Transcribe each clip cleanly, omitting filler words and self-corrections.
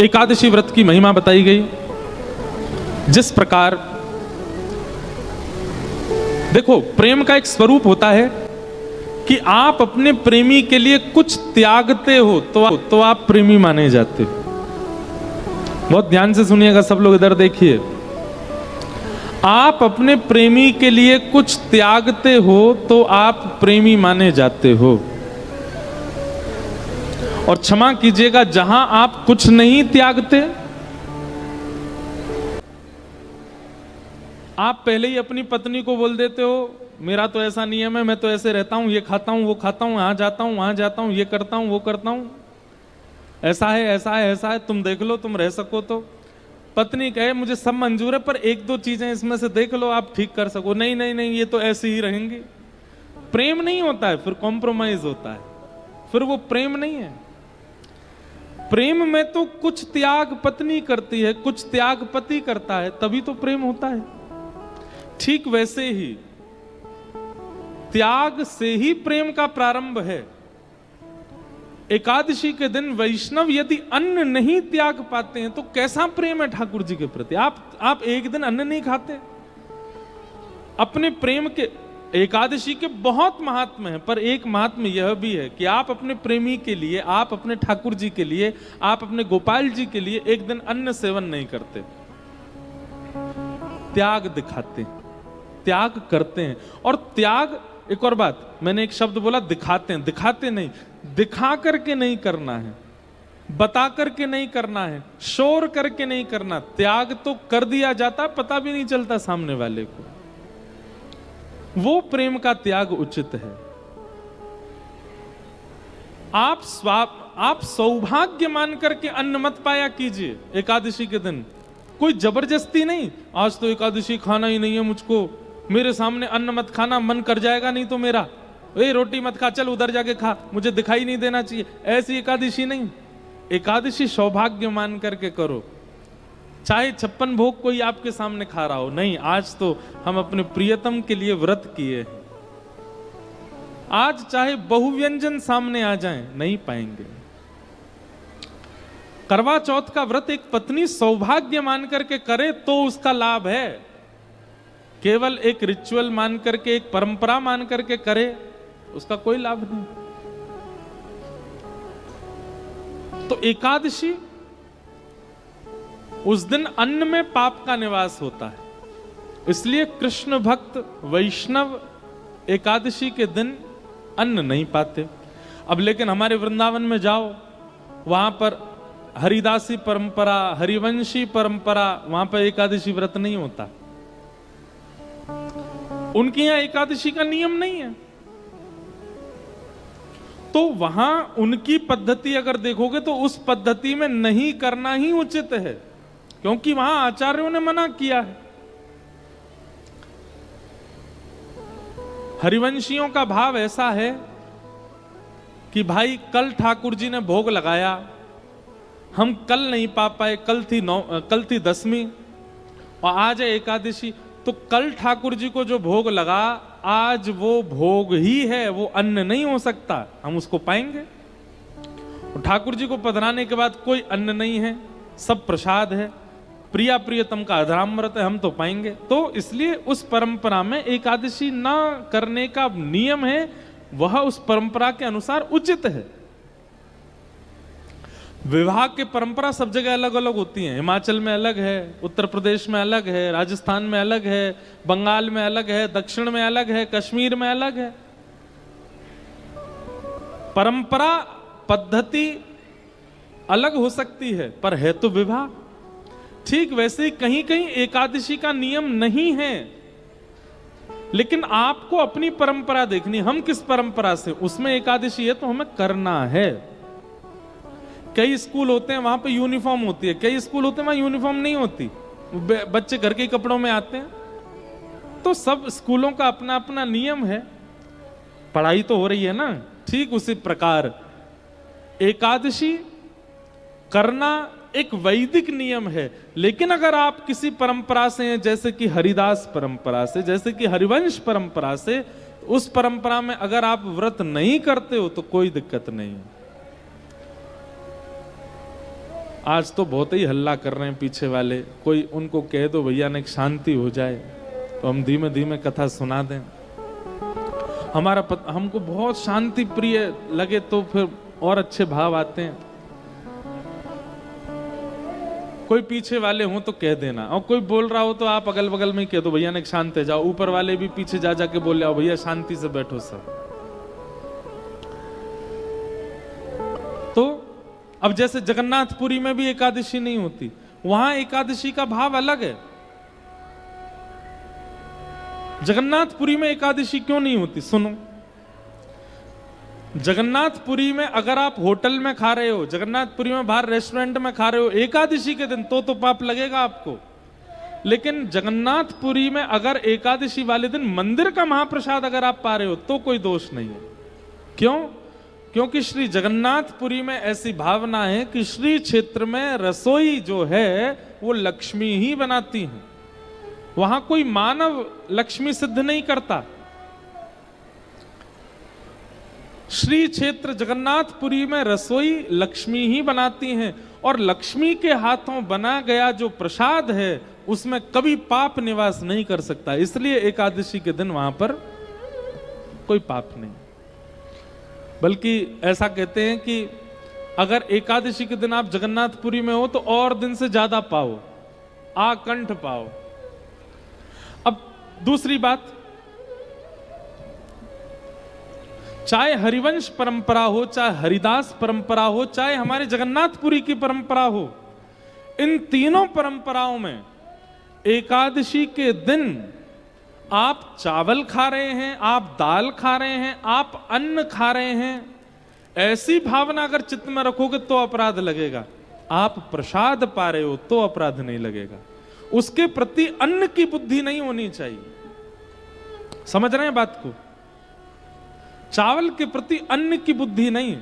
एकादशी व्रत की महिमा बताई गई। जिस प्रकार देखो, प्रेम का एक स्वरूप होता है कि आप अपने प्रेमी के लिए कुछ त्यागते हो तो आप प्रेमी माने जाते हो। बहुत ध्यान से सुनिएगा सब लोग, इधर देखिए। आप अपने प्रेमी के लिए कुछ त्यागते हो तो आप प्रेमी माने जाते हो। और क्षमा कीजिएगा, जहां आप कुछ नहीं त्यागते, आप पहले ही अपनी पत्नी को बोल देते हो मेरा तो ऐसा नियम है, मैं तो ऐसे रहता हूं, ये खाता हूं, वो खाता हूं, यहां जाता हूं, वहां जाता हूं, ये करता हूं, वो करता हूं, ऐसा है, ऐसा है, ऐसा है, तुम देख लो, तुम रह सको तो। पत्नी कहे मुझे सब मंजूर है, पर एक दो चीजें इसमें से देख लो, आप ठीक कर सको। नहीं नहीं नहीं, ये तो ऐसे ही रहेंगे। प्रेम नहीं होता है, फिर कॉम्प्रोमाइज होता है, फिर वो प्रेम नहीं है। प्रेम में तो कुछ त्याग पत्नी करती है, कुछ त्याग पति करता है, तभी तो प्रेम होता है। ठीक वैसे ही त्याग से ही प्रेम का प्रारंभ है। एकादशी के दिन वैष्णव यदि अन्न नहीं त्याग पाते हैं तो कैसा प्रेम है ठाकुर जी के प्रति। आप एक दिन अन्न नहीं खाते, अपने प्रेम के एकादशी के बहुत महात्म है, पर एक महात्म यह भी है कि आप अपने प्रेमी के लिए, आप अपने ठाकुर जी के लिए, आप अपने गोपाल जी के लिए एक दिन अन्न सेवन नहीं करते, त्याग दिखाते हैं, त्याग करते हैं। और त्याग, एक और बात, मैंने एक शब्द बोला दिखाते हैं, दिखाते नहीं, दिखा करके नहीं करना है, बता करके नहीं करना है, शोर करके नहीं करना। त्याग तो कर दिया जाता, पता भी नहीं चलता सामने वाले को। वो प्रेम का त्याग उचित है। आप सौभाग्य मान करके अन्न मत पाया कीजिए एकादशी के दिन, कोई जबरदस्ती नहीं। आज तो एकादशी खाना ही नहीं है मुझको, मेरे सामने अन्न मत खाना, मन कर जाएगा नहीं तो मेरा, ए रोटी मत खा, चल उधर जाके खा, मुझे दिखाई नहीं देना चाहिए, ऐसी एकादशी नहीं। एकादशी सौभाग्य मान करके करो, चाहे 56 भोग कोई आपके सामने खा रहा हो। नहीं, आज तो हम अपने प्रियतम के लिए व्रत किए हैं, आज चाहे बहुव्यंजन सामने आ जाएं, नहीं पाएंगे। करवा चौथ का व्रत एक पत्नी सौभाग्य मान करके करे तो उसका लाभ है। केवल एक रिचुअल मान करके, एक परंपरा मान करके करे, उसका कोई लाभ नहीं। तो एकादशी, उस दिन अन्न में पाप का निवास होता है, इसलिए कृष्ण भक्त वैष्णव एकादशी के दिन अन्न नहीं पाते। अब लेकिन हमारे वृंदावन में जाओ, वहां पर हरिदासी परंपरा, हरिवंशी परंपरा, वहां पर एकादशी व्रत नहीं होता। उनके यहां एकादशी का नियम नहीं है, तो वहां उनकी पद्धति अगर देखोगे तो उस पद्धति में नहीं करना ही उचित है, क्योंकि वहां आचार्यों ने मना किया है। हरिवंशियों का भाव ऐसा है कि भाई कल ठाकुर जी ने भोग लगाया, हम कल नहीं पा पाए, कल थी दसवीं और आज है एकादशी, तो कल ठाकुर जी को जो भोग लगा आज वो भोग ही है, वो अन्न नहीं हो सकता, हम उसको पाएंगे। ठाकुर जी को पधराने के बाद कोई अन्न नहीं है, सब प्रसाद है, प्रिया प्रियतम का अधरामृत है, हम तो पाएंगे। तो इसलिए उस परंपरा में एकादशी ना करने का नियम है, वह उस परंपरा के अनुसार उचित है। विवाह की परंपरा सब जगह अलग अलग होती है, हिमाचल में अलग है, उत्तर प्रदेश में अलग है, राजस्थान में अलग है, बंगाल में अलग है, दक्षिण में अलग है, कश्मीर में अलग है। परंपरा पद्धति अलग हो सकती है, पर है तो विवाह। ठीक वैसे ही कहीं कहीं एकादशी का नियम नहीं है, लेकिन आपको अपनी परंपरा देखनी, हम किस परंपरा से, उसमें एकादशी है तो हमें करना है। कई स्कूल होते हैं वहां पे यूनिफॉर्म होती है, कई स्कूल होते हैं वहां यूनिफॉर्म नहीं होती, बच्चे घर के कपड़ों में आते हैं। तो सब स्कूलों का अपना अपना नियम है, पढ़ाई तो हो रही है ना। ठीक उसी प्रकार एकादशी करना एक वैदिक नियम है, लेकिन अगर आप किसी परंपरा से हैं, जैसे कि हरिदास परंपरा से, जैसे कि हरिवंश परंपरा से, उस परंपरा में अगर आप व्रत नहीं करते हो तो कोई दिक्कत नहीं है। आज तो बहुत ही हल्ला कर रहे हैं पीछे वाले, कोई उनको कह दो भैया ने शांति हो जाए तो हम धीमे धीमे कथा सुना दें। हमको बहुत शांति प्रिय लगे तो फिर और अच्छे भाव आते हैं। कोई पीछे वाले हो तो कह देना, और कोई बोल रहा हो तो आप अगल बगल में ही कह दो भैया ने शांत है जाओ। ऊपर वाले भी पीछे जा जाके बोल जाओ भैया शांति से बैठो सब। तो अब जैसे जगन्नाथपुरी में भी एकादशी नहीं होती, वहां एकादशी का भाव अलग है। जगन्नाथपुरी में एकादशी क्यों नहीं होती सुनो। जगन्नाथपुरी में अगर आप होटल में खा रहे हो, जगन्नाथपुरी में बाहर रेस्टोरेंट में खा रहे हो एकादशी के दिन, तो पाप लगेगा आपको। लेकिन जगन्नाथपुरी में अगर एकादशी वाले दिन मंदिर का महाप्रसाद अगर आप पा रहे हो तो कोई दोष नहीं है। क्यों? क्योंकि श्री जगन्नाथपुरी में ऐसी भावना है कि श्री क्षेत्र में रसोई जो है वो लक्ष्मी ही बनाती है। वहां कोई मानव लक्ष्मी सिद्ध नहीं करता। श्री क्षेत्र जगन्नाथपुरी में रसोई लक्ष्मी ही बनाती हैं, और लक्ष्मी के हाथों बना गया जो प्रसाद है उसमें कभी पाप निवास नहीं कर सकता। इसलिए एकादशी के दिन वहां पर कोई पाप नहीं। बल्कि ऐसा कहते हैं कि अगर एकादशी के दिन आप जगन्नाथपुरी में हो तो और दिन से ज्यादा पाओ, आकंठ पाओ। अब दूसरी बात, चाहे हरिवंश परंपरा हो, चाहे हरिदास परंपरा हो, चाहे हमारे जगन्नाथपुरी की परंपरा हो, इन तीनों परंपराओं में एकादशी के दिन आप चावल खा रहे हैं, आप दाल खा रहे हैं, आप अन्न खा रहे हैं, ऐसी भावना अगर चित्त में रखोगे तो अपराध लगेगा। आप प्रसाद पा रहे हो तो अपराध नहीं लगेगा। उसके प्रति अन्न की बुद्धि नहीं होनी चाहिए। समझ रहे हैं बात को? चावल के प्रति अन्न की बुद्धि नहीं।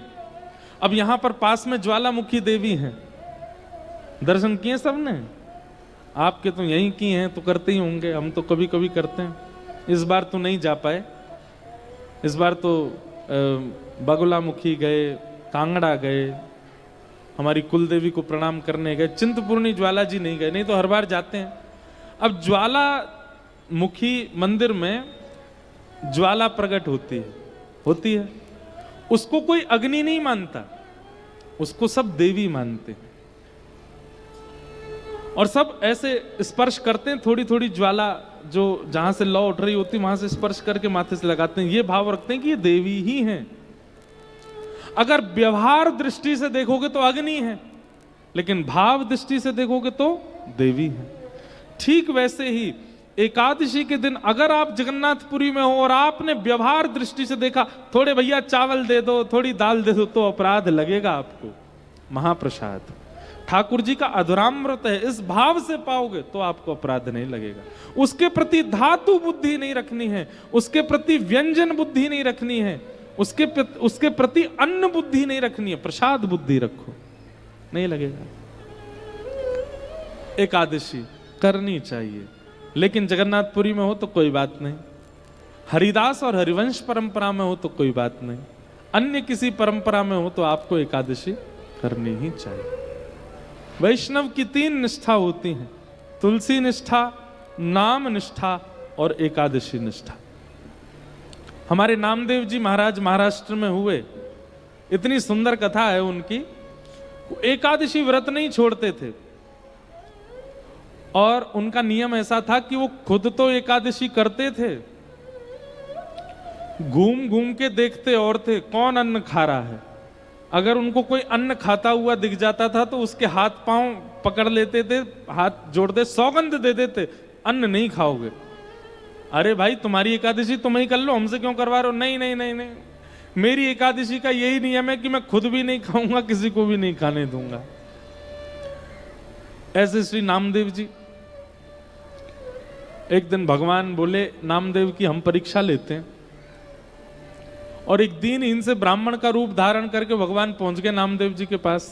अब यहां पर पास में ज्वालामुखी देवी हैं, दर्शन किए सबने? आपके तो यहीं की हैं तो करते ही होंगे, हम तो कभी कभी करते हैं। इस बार तो नहीं जा पाए, इस बार तो बगुलामुखी गए, कांगड़ा गए, हमारी कुलदेवी को प्रणाम करने गए, चिंतपूर्णी ज्वाला जी नहीं गए, नहीं तो हर बार जाते हैं। अब ज्वालामुखी मंदिर में ज्वाला प्रकट होती है, उसको कोई अग्नि नहीं मानता, उसको सब देवी मानते हैं, और सब ऐसे स्पर्श करते हैं, थोड़ी थोड़ी ज्वाला जो जहां से लौ उठ रही होती वहां से स्पर्श करके माथे से लगाते हैं। ये भाव रखते हैं कि ये देवी ही हैं। अगर व्यवहार दृष्टि से देखोगे तो अग्नि है, लेकिन भाव दृष्टि से देखोगे तो देवी है। ठीक वैसे ही एकादशी के दिन अगर आप जगन्नाथपुरी में हो और आपने व्यवहार दृष्टि से देखा, थोड़े भैया चावल दे दो, थोड़ी दाल दे दो, तो अपराध लगेगा आपको। महाप्रसाद ठाकुर जी का अधुरामृत है, इस भाव से पाओगे तो आपको अपराध नहीं लगेगा। उसके प्रति धातु बुद्धि नहीं रखनी है, उसके प्रति व्यंजन बुद्धि नहीं रखनी है, उसके प्रति अन्न बुद्धि नहीं रखनी है, प्रसाद बुद्धि रखो, नहीं लगेगा। एकादशी करनी चाहिए, लेकिन जगन्नाथपुरी में हो तो कोई बात नहीं, हरिदास और हरिवंश परंपरा में हो तो कोई बात नहीं, अन्य किसी परंपरा में हो तो आपको एकादशी करनी ही चाहिए। वैष्णव की 3 निष्ठा होती हैं, तुलसी निष्ठा, नाम निष्ठा और एकादशी निष्ठा। हमारे नामदेव जी महाराज महाराष्ट्र में हुए, इतनी सुंदर कथा है उनकी। एकादशी व्रत नहीं छोड़ते थे, और उनका नियम ऐसा था कि वो खुद तो एकादशी करते थे, घूम घूम के देखते और थे कौन अन्न खा रहा है। अगर उनको कोई अन्न खाता हुआ दिख जाता था तो उसके हाथ पांव पकड़ लेते थे, हाथ जोड़ दे, सौगंध दे देते, अन्न नहीं खाओगे। अरे भाई तुम्हारी एकादशी तुम ही कर लो, हमसे क्यों करवा रहे हो? नहीं नहीं नहीं नहीं, मेरी एकादशी का यही नियम है कि मैं खुद भी नहीं खाऊंगा, किसी को भी नहीं खाने दूंगा। ऐसे श्री नामदेव जी, एक दिन भगवान बोले नामदेव की हम परीक्षा लेते हैं, और एक दीनहीन से ब्राह्मण का रूप धारण करके भगवान पहुंच गए नामदेव जी के पास।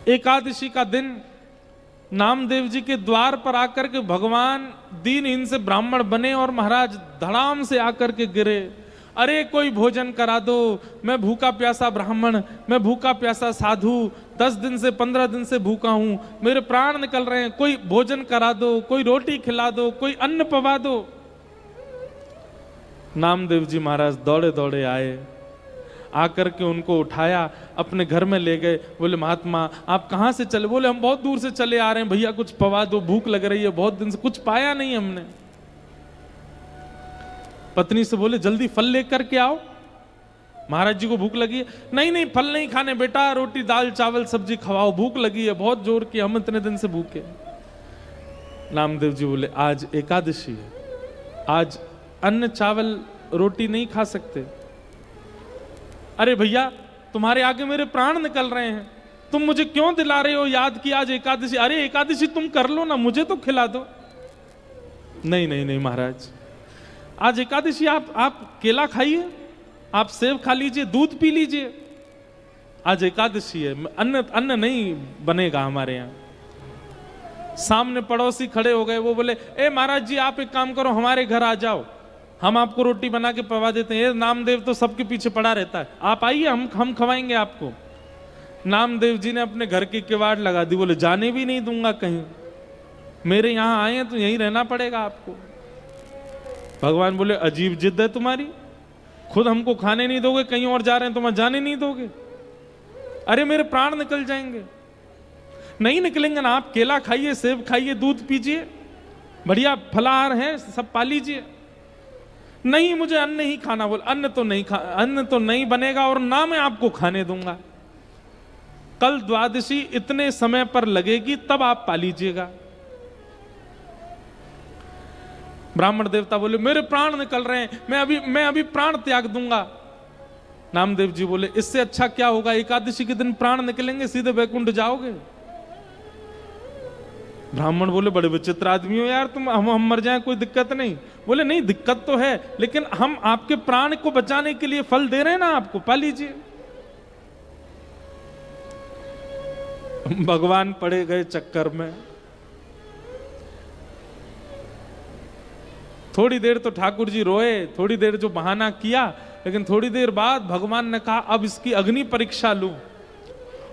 एकादशी का दिन नामदेव जी के द्वार पर आकर के भगवान दीनहीन से ब्राह्मण बने, और महाराज धड़ाम से आकर के गिरे अरे कोई भोजन करा दो, मैं भूखा प्यासा ब्राह्मण, मैं भूखा प्यासा साधु, 10 दिन से 15 दिन से भूखा हूं, मेरे प्राण निकल रहे हैं, कोई भोजन करा दो, कोई रोटी खिला दो, कोई अन्न पवा दो। नामदेव जी महाराज दौड़े दौड़े आए, आकर के उनको उठाया, अपने घर में ले गए। बोले महात्मा आप कहाँ से चले? बोले हम बहुत दूर से चले आ रहे हैं, भैया कुछ पवा दो, भूख लग रही है, बहुत दिन से कुछ पाया नहीं हमने। पत्नी से बोले जल्दी फल लेकर के आओ, महाराज जी को भूख लगी है। नहीं नहीं फल नहीं खाने बेटा, रोटी दाल चावल सब्जी खवाओ, भूख लगी है बहुत जोर की, हम इतने दिन से भूखे। नामदेव जी बोले आज एकादशी है, आज अन्न चावल रोटी नहीं खा सकते। अरे भैया तुम्हारे आगे मेरे प्राण निकल रहे हैं, तुम मुझे क्यों दिला रहे हो याद कि आज एकादशी? अरे एकादशी तुम कर लो ना, मुझे तो खिला दो। नहीं नहीं नहीं महाराज, आज एकादशी आप केला खाइए, आप सेब खा लीजिए, दूध पी लीजिए, आज एकादशी है, अन्न नहीं बनेगा हमारे यहाँ। सामने पड़ोसी खड़े हो गए, वो बोले ए महाराज जी आप एक काम करो, हमारे घर आ जाओ, हम आपको रोटी बना के पवा देते हैं। ये नामदेव तो सबके पीछे पड़ा रहता है, आप आइए हम खवाएंगे आपको। नामदेव जी ने अपने घर की किवाड़ लगा दी, बोले जाने भी नहीं दूंगा कहीं, मेरे यहाँ आए हैं तो यहीं रहना पड़ेगा आपको। भगवान बोले अजीब जिद है तुम्हारी, खुद हमको खाने नहीं दोगे, कहीं और जा रहे हैं तुम जाने नहीं दोगे? अरे मेरे प्राण निकल जाएंगे। नहीं निकलेंगे ना, आप केला खाइए, सेब खाइए, दूध पीजिए, बढ़िया फलाहार है, सब पा लीजिए। नहीं मुझे अन्न ही खाना। बोल अन्न तो नहीं बनेगा और ना मैं आपको खाने दूंगा। कल द्वादशी इतने समय पर लगेगी तब आप पा लीजिएगा। ब्राह्मण देवता बोले मेरे प्राण निकल रहे हैं, मैं अभी प्राण त्याग दूंगा। नामदेव जी बोले इससे अच्छा क्या होगा, एकादशी के दिन प्राण निकलेंगे, सीधे वैकुंठ जाओगे। ब्राह्मण बोले बड़े विचित्र आदमी हो यार तुम, हम मर जाएं कोई दिक्कत नहीं। बोले नहीं दिक्कत तो है, लेकिन हम आपके प्राण को बचाने के लिए फल दे रहे हैं ना, आपको पा लीजिए। भगवान पड़े गए चक्कर में। थोड़ी देर तो ठाकुर जी रोए, थोड़ी देर जो बहाना किया, लेकिन थोड़ी देर बाद भगवान ने कहा अब इसकी अग्नि परीक्षा लूं।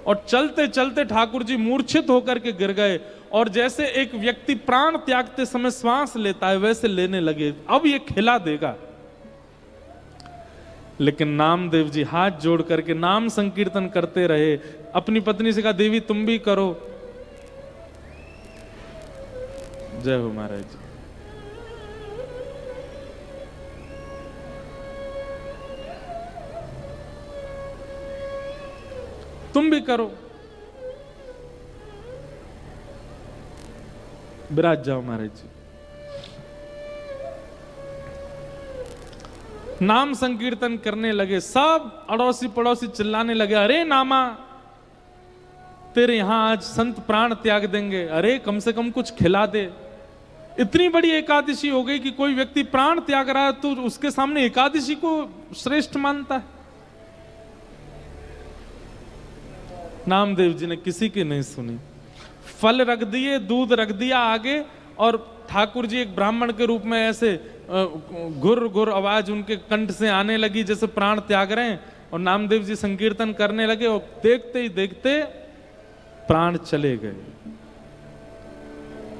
और चलते चलते ठाकुर जी मूर्छित होकर के गिर गए, और जैसे एक व्यक्ति प्राण त्यागते समय श्वास लेता है वैसे लेने लगे, अब ये खिला देगा। लेकिन नामदेव जी हाथ जोड़ करके नाम संकीर्तन करते रहे। अपनी पत्नी से कहा देवी तुम भी करो। जय हो महाराज जी। तुम भी करो, विराज जाओ महाराज जी। नाम संकीर्तन करने लगे, सब अड़ोसी पड़ोसी चिल्लाने लगे अरे नामा तेरे यहां आज संत प्राण त्याग देंगे, अरे कम से कम कुछ खिला दे। इतनी बड़ी एकादशी हो गई कि कोई व्यक्ति प्राण त्याग रहा है तो उसके सामने एकादशी को श्रेष्ठ मानता है। नामदेव जी ने किसी की नहीं सुनी, फल रख दिए, दूध रख दिया आगे, और ठाकुर जी एक ब्राह्मण के रूप में ऐसे गुर गुर आवाज उनके कंठ से आने लगी जैसे प्राण त्याग रहे हैं, और नामदेव जी संकीर्तन करने लगे, और देखते ही देखते प्राण चले गए।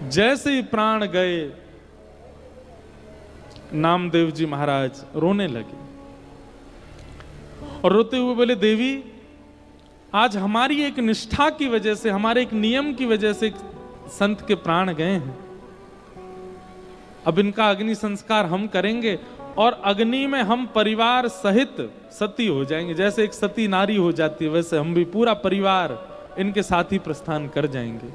जैसे ही प्राण गए नामदेव जी महाराज रोने लगे, और रोते हुए बोले देवी आज हमारी एक निष्ठा की वजह से, हमारे एक नियम की वजह से संत के प्राण गए हैं, अब इनका अग्नि संस्कार हम करेंगे, और अग्नि में हम परिवार सहित सती हो जाएंगे। जैसे एक सती नारी हो जाती है वैसे हम भी पूरा परिवार इनके साथ ही प्रस्थान कर जाएंगे।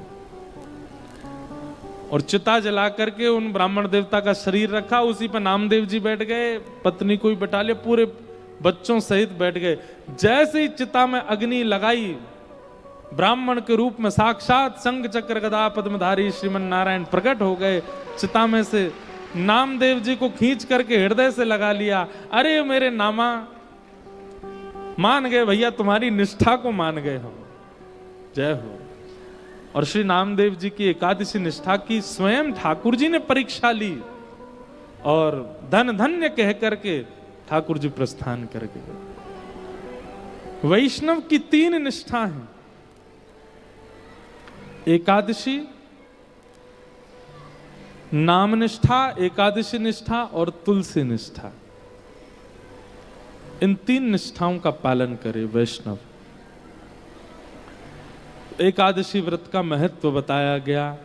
और चिता जला करके उन ब्राह्मण देवता का शरीर रखा, उसी पर नामदेव जी बैठ गए, पत्नी को भी बैठा लिया, पूरे बच्चों सहित बैठ गए। जैसे ही चिता में अग्नि लगाई, ब्राह्मण के रूप में साक्षात शंख चक्र गदा पद्मधारी श्रीमन नारायण प्रकट हो गए। चिता में से नामदेव जी को खींच करके हृदय से लगा लिया। अरे मेरे नामा, मान गए भैया, तुम्हारी निष्ठा को मान गए हम। जय हो। और श्री नामदेव जी की एकादशी निष्ठा की स्वयं ठाकुर जी ने परीक्षा ली, और धन धन्य कह करके ठाकुर जी प्रस्थान कर गए। वैष्णव की 3 निष्ठा हैं, एकादशी, नाम निष्ठा, एकादशी निष्ठा और तुलसी निष्ठा। इन 3 निष्ठाओं का पालन करे वैष्णव। एकादशी व्रत का महत्व बताया गया।